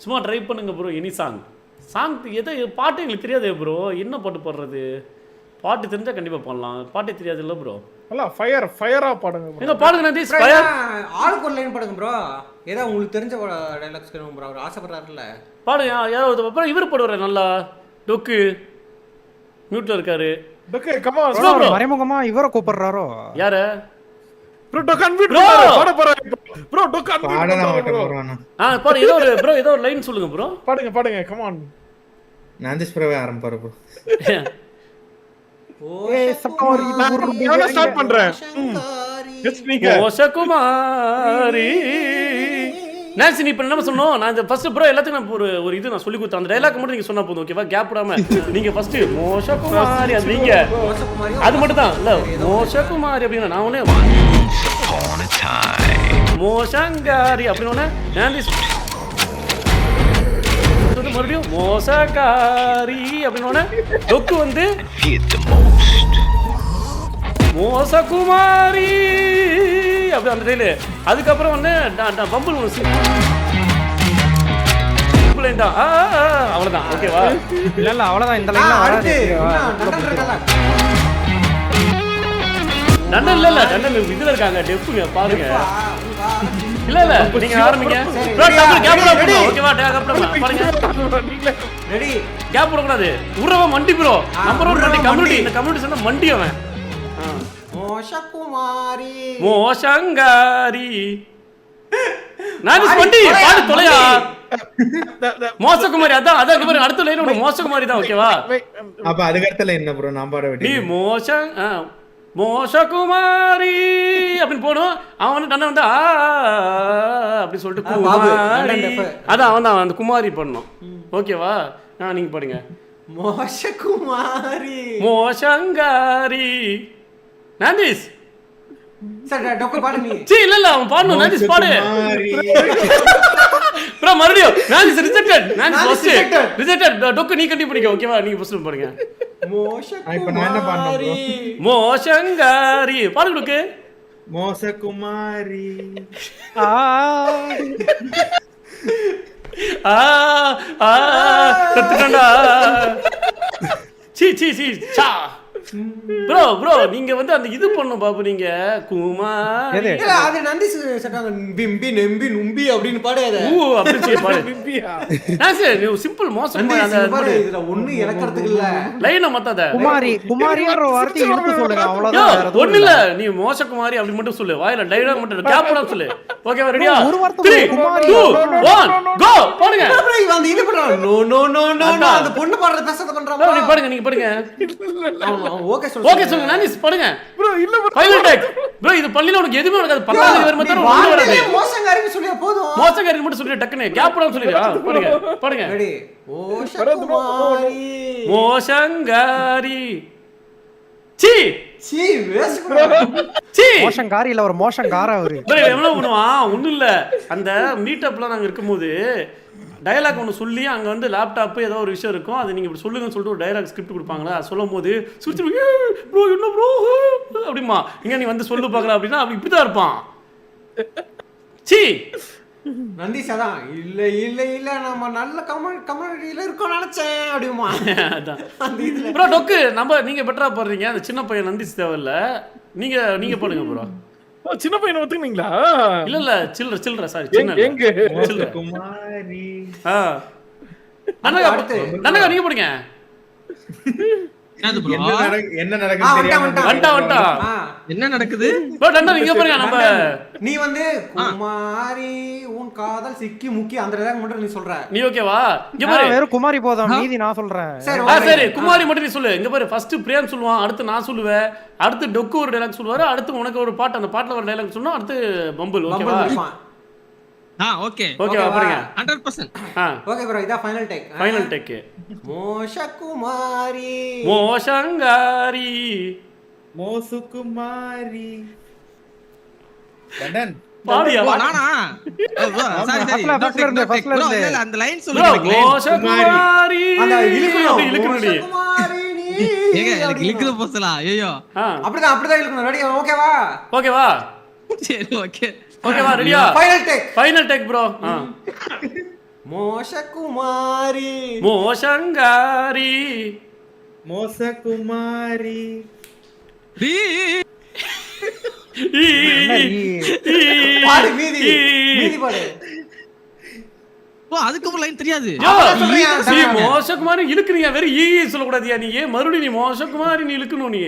சும்மா ட்ரை பண்ணுங்க bro. Any song எதை பாட்டு எங்களுக்கு தெரியாது ப்ரோ. என்ன பாட்டு பாடுறது? பாட்டு தெரிஞ்சா கண்டிப்பா பண்ணலாம். பாட்டே தெரியாது இல்ல ப்ரோ. அல்ல ஃபயரா பாடுங்க ப்ரோ. எங்க பாடுங்க நந்தீஷ் bro, ஃபயர். ஆளுக்கு ஒரு லைன் பாடுங்க ப்ரோ. ஏதோ உங்களுக்கு தெரிஞ்ச டைலாக்ஸ் கேளுங்க ப்ரோ. அவர் ஆசைப்படுறாருல்ல. பாடுங்க யாராவது. அப்புறம் இவர் பாடுவாரு நல்லா. டொக்கு மியூட்ல இருக்காரு. Okay come on Bro, bro. மறைமுகமா இவரை கூப்பிடுறாரோ? யாரு? ப்ரோ டோக் அன்மியூட் Bro. பாட போறாரு ப்ரோ. டோக் பாடலாம் அன்மியூட் மாட்டேன் ப்ரோ. ப்ரோ நான். பாடு ஏதோ ஒரு லைன் சொல்லுங்க ப்ரோ. பாடுங்க கம் ஆன். நந்தீஷ் ப்ரோவே ஆரம்பிப்பாரு ப்ரோ. ஏய் சப்பாரி நான் ஸ்டார்ட் பண்றேன். எஸ் நீங்க மோசகுமாரி. நான்சி நீ இப்ப என்ன சொன்னோம்? நான் இந்த ஃபர்ஸ்ட் ப்ரோ எல்லாத்துக்கும் நான் ஒரு இது நான் சொல்லி கொடுத்தேன். அந்த டைலாக் மட்டும் நீங்க சொன்னா போதும் ஓகேவா? கேப் விடாம நீங்க ஃபர்ஸ்ட் மோசகுமாரி அது நீங்க அது மட்டும் தான் இல்ல மோசகுமாரி அப்படின்னா நான் உடனே மோசங்காரி அப்படின்னு நான்சி மறுபடியும் மோசகாரி அப்படின்னு டொக்கு வந்து மோசகுமாரி அப்படி அந்த டைலு. அதுக்கப்புறம் வந்து பம்புல் ஒன்று அவ்வளோதான் ஓகேவா? இல்ல அவ்வளவுதான் இந்த லைன்ல அடுத்து வராது. டன்னல் இல்ல டன்னல் இதுல இருக்காங்க டெப்புங்க பாருங்க. இல்ல நீங்க ஆரம்பிங்க ப்ரோ. டபுள் கேப் விட போறோம் ஓகேவா? கேப் விட பாருங்க. ரெடி கேப் விட கூடாது. உறவ மண்டி ப்ரோ. நம்பர் 1 மண்டி கம்யூனிட்டி. இந்த கம்யூனிட்டி சொன்னா மண்டி அவன். மோசகுமாரி மோசங்காரி நான்ஸ் மண்டி பாடு தொலையா. மோசகுமாரி அதான் பாரு அடுத்த லைன் உனக்கு மோசகுமாரி தான் ஓகேவா? அப்ப அதுக்கு அடுத்த லைன் என்ன ப்ரோ நான் பாட நீ வேண்டியது? மோசகுமாரி அப்படின்னு போடும். அவன் வந்து டன்ன வந்து அப்படி சொல்லிட்டு குமாரி அதான் அவன் தான் அந்த குமாரி பண்ணணும் ஓகேவா? நீங்க பாடுங்க. மோசகுமாரி மோசங்காரி நான்ஸ் சார் டொக்கு பாடு நீ. இல்ல அவன் பாடணும். நான்ஸ் பாடு ப்ரோ. மறுபடியும் நான்ஸ் ரிஜெக்டட். நான்ஸ் ஃபர்ஸ்ட் ரிஜெக்டட். டொக்கு நீ கண்டிப்பா படிங்க ஓகேவா? நீங்க ஃபர்ஸ்ட் பாடுங்க. இப்ப நான் என்ன பாடணும் ப்ரோ? மோசங்காரி பாடு டொக்கு. மோசகுமாரி கத்துக்கண்டா. சீ சா ப்ரோ நீங்க வந்து அந்த இது பண்ணும் பாபு. நீங்க குமாரி இல்ல அது நந்தி சட்டாங்க பிம்பி நம்பி நும்பி அப்படினு பாடாத. அப்படி சொல்லி பாடு. பிம்பியா நான் நீ சிம்பிள் மோசம் அந்த இதுல ஒண்ணு இலக்கறதுக்கு இல்ல. லைன மத்தாத. குமாரின்ற வார்த்தை இழுத்து சொல்லுங்க அவ்வளவுதான். ஒண்ணு இல்ல நீ மோசகுமாரி அப்படி மட்டும் சொல்லு. வாயில டைலாக் மட்டும் கேப் பண்ண சொல்லு ஓகேவா? ரெடியா? ஒரு வார்த்தை 3 குமாரி 2 1 கோ பாடுங்க. அப்புறம் இவன் அந்த இது பண்றான். நோ அந்த பொண்ணு பாடுறது பேசத பண்றான். நீங்க பாடுங்க நீங்க பாடுங்க. ஓகே ஓகே சொல்லுங்க நான்ஸ் பாடுங்க ப்ரோ. இல்ல ப்ரோ ஃபைனல் டேக் ப்ரோ. இது பள்ளில உனக்கு எதுமே நடக்காது. 10வது வரை மட்டும் ஒண்ணு வராது. மோசங்காரின்னு சொல்லியா போதும். மோசகாரி மட்டும் சொல்லி டக்குனே கேப் போடாம சொல்லிடு. பாடுங்க ரெடி மோசகுமாரி மோசங்காரி. சீ சீ வேஸ்ட் ப்ரோ. சீ மோஷங்காரி இல்ல ஒரு மோஷங்கார அவரு. ப்ரோ எவ்வளவு பண்ணுவான் ஒண்ணும் இல்ல. அந்த மீட்டப்ல நாங்க இருக்கும்போது டயலாக் ஒன்று சொல்லி அங்கே வந்து லேப்டாப்பு ஏதோ ஒரு விஷயம் இருக்கும். அது நீங்கள் இப்படி சொல்லுங்கன்னு சொல்லிட்டு ஒரு டயலாக் ஸ்கிரிப்ட் கொடுப்பாங்களா? சொல்லும் போது சுற்றி ப்ரோ என்ன ப்ரோ அப்படிமா இங்கே நீ வந்து சொல்லு பார்க்கலாம் அப்படின்னா அப்படி இப்படி தான் இருப்பான். சீ நந்தி சதா இல்ல நம்ம நல்ல கம்யூனிட்டியில இருக்கோம் நினைச்சேன் அப்படிமா. அதான் ப்ரோ டொக்கு நீங்க பெட்டரா பாடுறீங்க. அந்த சின்ன பையன் நந்திஸ் தேவையில்ல. நீங்க பாடுங்க ப்ரோ. சின்ன பையனை ஒத்துக்குனீங்களா? இல்ல சில்ற சாரி சின்ன எங்க மோசகுமாரி அண்ணா நீங்க போடுங்க. என்ன நடக்குது தெரியாம என்ன நடக்குது ப்ரோ டன்னா நீங்க பாருங்க. நம்ம நீ வந்து குமாரி உன் காதல் சிக்கி முக்கி அந்த டயலாக் மட்டும் நீ சொல்ற. நீ ஓகேவா? இங்க பாரு வெறும் குமாரி போதும். மீதி நான் சொல்றேன். சரி குமாரி மட்டும் நீ சொல்லு. இங்க பாரு ஃபர்ஸ்ட் பிரியான் சொல்லுவான். அடுத்து நான் சொல்லுவேன். அடுத்து டொக்கு ஒரு டயலாக் சொல்லுவாரு. அடுத்து உனக்கு ஒரு பாட்டு அந்த பாட்டுல ஒரு டயலாக் சொன்னா அடுத்து பம்பிள் ஓகேவா? ஓகே ஓகேவா பாருங்க 100%. ஓகே ப்ரோ இதான் ஃபைனல் டேக். Final take. மோசகுமாரி மோசங்காரி மோசகுமாரி டடன் பாடியா? நானா சாரி ஃபர்ஸ்ட்ல அந்த லைன் சொல்லுங்க. மோசகுமாரி அந்த இழுக்கணும். இழுக்கணும்டி. மோசகுமாரி ஏங்க எனக்கு இழுக்குது போசலா. ஐயோ அப்படிதான் இழுக்கணும். ரெடி ஓகேவா? சரி ஓகே ஓகேவா? ரெடியா? Final take final take bro. மோசகுமாரி மோசங்காரி மோசகுமாரி ரீ பாடு மீதி மீதி பாடு ஓ அதுக்கு லைன் தெரியாது மோசகுமாரி இழுக்குறீங்க வெறும் சொல்லக்கூடாதியா நீ மறுபடியும் நீ மோசகுமாரி நீ இழுக்கணும் நீ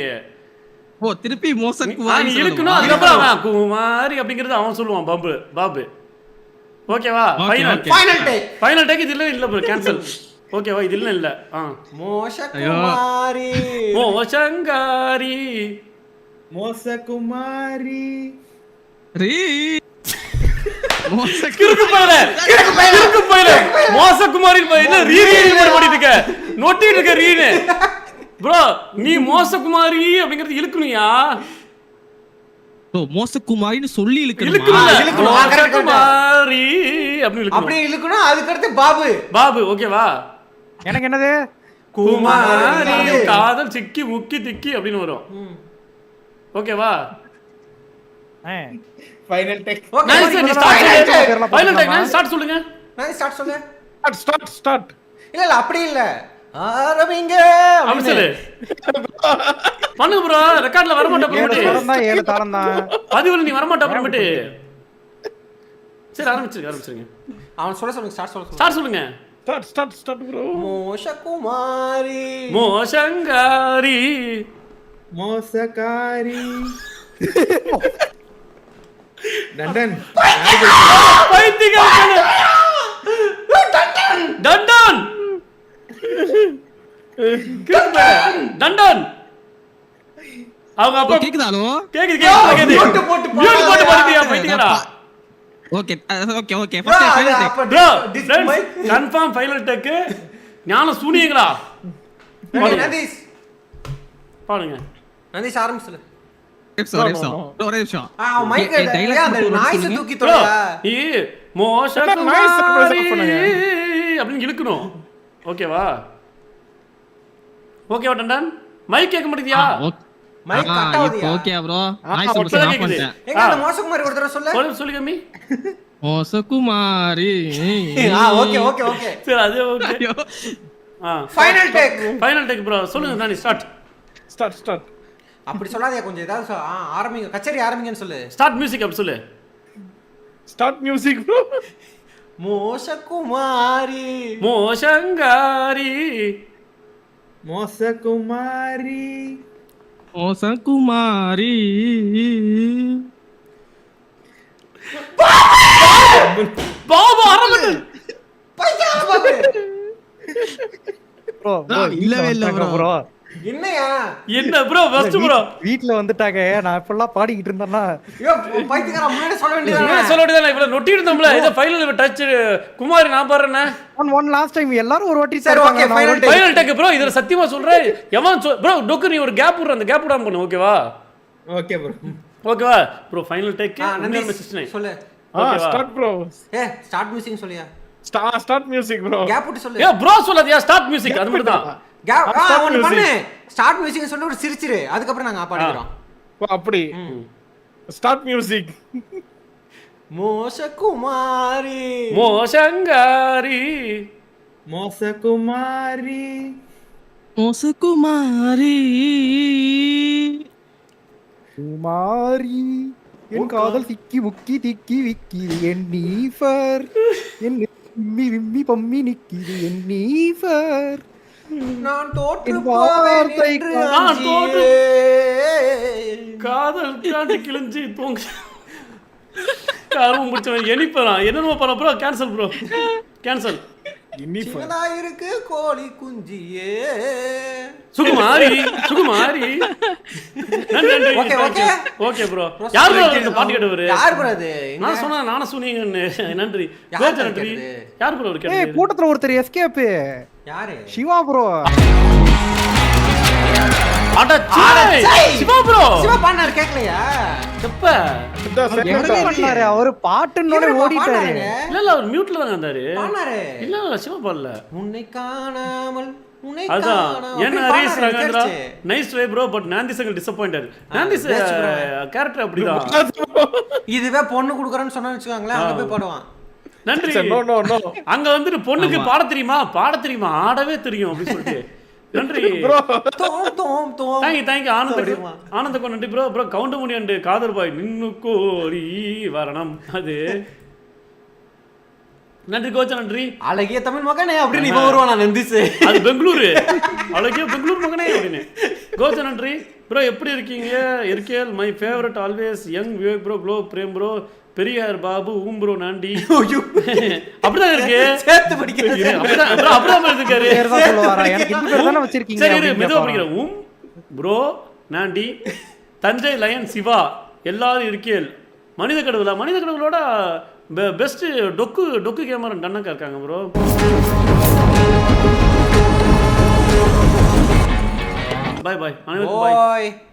ஓ திருப்பி நீ மோசகுமாரி இழுக்கணும் அதுக்கப்புறம் அவன் குமாரி அப்படிங்கறது அவன் சொல்லுவான் பாபு பாபு ஓகேவா final final take final take இதுல இல்ல ப்ரோ கேன்சல் ஓகேவா இதுல இல்ல மோசகுமாரி மோசங்காரி மோசகுமாரி ரீ கிறுக்கு பையல மோசகுமாரி என்ன ரீ ஓடிட்டு இருக்க நோட்டிட்டு இருக்க ரீனு ப்ரோ நீ மோசகுமாரி அப்படிங்கறது இழுக்கணும்யா ப்ரோ மோசகுமாரின்னு சொல்லி இழுக்கணும் இழுக்கணும். மோசகுமாரி அப்படி இழுக்கணும் அப்படியே இழுக்கணும். அதுக்கு அடுத்து பாபு பாபு ஓகேவா எனக்கு என்னது குமாரி காதல் சிக்கி முக்கி திக்கி அப்படின்னு வரும் ஓகேவா ஃபைனல் டேக் ஓகே நைஸ் நீ ஸ்டார்ட் ஃபைனல் டைம் ஸ்டார்ட் சொல்லுங்க நான் ஸ்டார்ட் சொல்லு. ஸ்டார்ட் இல்ல அப்படி இல்ல ஆரம்பிங்க அப்படி சொல்லு பண்ணுங்க ப்ரோ ரெக்கார்ட்ல வர மாட்டே ஏழு அப்புறமேட்டு படம் தான் 7 தாளம் தான் பதிவுல நீ வர மாட்டே அப்புறமேட்டு சரி ஆரம்பிச்சிருங்க அவன் சொல்ல சொல்லுங்க. ஸ்டார்ட் சொல்ல ஸ்டார்ட் சொல்லுங்க ஸ்டார்ட் ப்ரோ மோசகுமாரி மோசங்காரி மோசகாரி டண்டன் பைத்தியக்காரன் டண்டன் டண்டன் அவங்க அப்பா கேக்குதாலோ கேக்குது போட்டு மியூட் போட்டு பாருங்க பைத்தியக்காரா okay okay first final take bro friends confirm final take ஞான சூனியங்களா நந்தீஷ் பாருங்க நந்தீஷ் ஆரம்பிச்சு ஒரே நிமிஷம் மைக் டைலாக் அந்த நாய்ஸ் தூக்கி ப்ரோ தோடா. நீ மோசகுமாரி அப்படின்னு இழுக்கணும் ஓகேவா ஓகேவா டண்டன் மைக் கேட்க மாட்டேங்கியா மைக் கட் ஆகுதியா? ஓகே ப்ரோ நாய்ஸ் இப்பதான் பட்டன் ஆஃப் கேக்குது. பண்ணிட்டேன் எங்க அந்த மோசகுமாரி ஒரு தடவை சொல்லு. சொல்லு கம்மி மோசகுமாரி ஓகே ஓகே ஓகே சரி அது ஓகே ஐயோ final take. Final take bro சொல்லுங்க நானி ஸ்டார்ட் அப்படி சொல்லாதே கொஞ்சம் ஏதாவது ஆரம்பிங்க கச்சேரி ஆரம்பிங்கன்னு சொல்லு. ஸ்டார்ட் மியூசிக் அப்படி சொல்லு ஸ்டார்ட் மியூசிக் ப்ரோ மோசகுமாரி மோசங்காரி மோசகுமாரி மோசகுமாரி பாபு அரமட்டு பைத்தியம் பாபு. ப்ரோ இல்லவே இல்ல bro. என்னையா என்ன ப்ரோ ஃபர்ஸ்ட் ப்ரோ வீட்ல வந்துட்டாங்க நான் இப்பெல்லாம் பாடிக்கிட்டு இருந்தேன்னா ஐயோ பைத்தியக்கார முன்னாடி சொல்ல வேண்டியதானே. என்ன சொல்ல வேண்டியதானே இவ்வளவு நொட்டி இருந்தோம்ல இத ஃபைனல் டச் குமாரி நான் பாறேனே ஒன் லாஸ்ட் டைம் எல்லாரும் ஒரு வாட்டி சரி, okay, final take. Final take bro இதுல சத்தியமா சொல்றேன் எவன் ப்ரோ டொக்கு நீ ஒரு கேப் விடுற அந்த கேப் விடாம பண்ணு ஓகேவா ஓகே ப்ரோ ஓகேவா ப்ரோ ஃபைனல் டேக் நந்தீஷ் சொல்லு. ஸ்டார்ட் ப்ரோ ஸ்டார்ட் மியூசிக் சொல்லியா? ஸ்டார்ட் மியூசிக் ப்ரோ கேப் விட்டு சொல்லு. ஏ ப்ரோ சொல்லாதயா ஸ்டார்ட் மியூசிக் அது மட்டும் தான் கேப் start ஒன்னு music. பண்ணு. ஸ்டார்ட் மியூசிக் சொல்லி ஒரு சிரிச்சிரு. அதுக்கு அப்புறம் நாங்க பாடிக்கிறோம். அப்படி ஸ்டார்ட் மியூசிக் மோசகுமாரி மோசங்காரி மோசகுமாரி மோசகுமாரி குமாரி என் காதல் திக்கி முக்கி திக்கி விக்கிது என் நீஃபர் என் விம்மி விம்மி பம்மி நிக்கிது என் நீஃபர் நான் தோற்று என் போவேன் வார்த்தை என்று நான் அஞ்சியே. காதல் காண்டி கிழிஞ்சு தூங்க காரும் முடிச்சவன் எனிப்பறான் என்னென்ன பண்ண ப்ரோ கேன்சல் ப்ரோ கேன்சல் சின்னதா இருக்கு கோழி குஞ்சியே. சுகுமாரி நன்றி Okay, okay. ஓகே ப்ரோ யார் ப்ரோ இந்த பாட்டு கேட்டவரு யார் bro அது? நான் சொன்னா நானே சொன்னீங்கன்னு நன்றி யார் கோச்ச நன்றி கேட்டது? யார் ப்ரோ ஏய் கேட்டது கூட்டத்துல ஒருத்தர் எஸ்கேப் யாரு? சிவா ப்ரோ அட சை! சிவா ப்ரோ சிவா பாடினாரு கேக்கலையா? எப்ப பண்ணாரு அவரு பாட்டுன்னு இவரு ஓடிட்டாரு பாடினாருங்க. இல்ல அவர் மியூட்ல தான் இருந்தாரு பாடினாரு. இல்ல சிவா பாடல உன்னை காணாமல் உன்னை அதான் காணாமல் என்ன அப்படி ஹரிஸ் பாடினாரு, ரகேந்திரா கேட்டுச்சு. நைஸ் ட்ரை ப்ரோ பட் நாந்தி சங்கல் டிசப்பாயிண்டட் நாந்தி best bro. கேரக்டர் அப்படிதான் இதுவே பொண்ணு குடுக்குறேன்னு சொன்னா வச்சுக்கோங்களேன் அங்க போய் பாடுவான். நன்றி. நோ நோ நோ அங்க வந்துட்டு பொண்ணுக்கு பாட தெரியுமா ஆடவே தெரியும் அப்படின்னு சொல்லிட்டு நன்றி. தேங்க்யூ ஆனந்தக்கோ நன்றி bro. Bro Goundamani and Kadhar Bhai நின்னு கோரி வரணம் அது நன்றி கோச்சா நன்றி. அழகிய தமிழ் மகனே அப்படின்னு இப்ப வருவானா நந்திஸ். அது பெங்களூரு அழகிய பெங்களூர் மகனே அப்படின்னு கோச்சா நன்றி ப்ரோ. எப்படி இருக்கீங்க இருக்கேல் my favourite always young Vivek bro க்ளோ பிரேம் ப்ரோ பெரியார் பாபு ப்ரோ நாண்டி அப்படிதான் இருக்கு. சேர்த்து படிக்கிறேன். அப்படிதான் இருக்காரு. பேர் தான் சொல்லுவாரா? எனக்கு இந்த பேர் தானே வச்சிருக்கீங்க. சரி மெதுவா படிக்கிறேன். ப்ரோ நாண்டி தஞ்சை லயன் சிவா எல்லாரும் இருக்கேல் மனித கடவுளோட பெஸ்ட் டொக்கு கேமரா டன்னக்கா இருக்காங்க ப்ரோ. பாய் அனைவருக்கும் பாய்.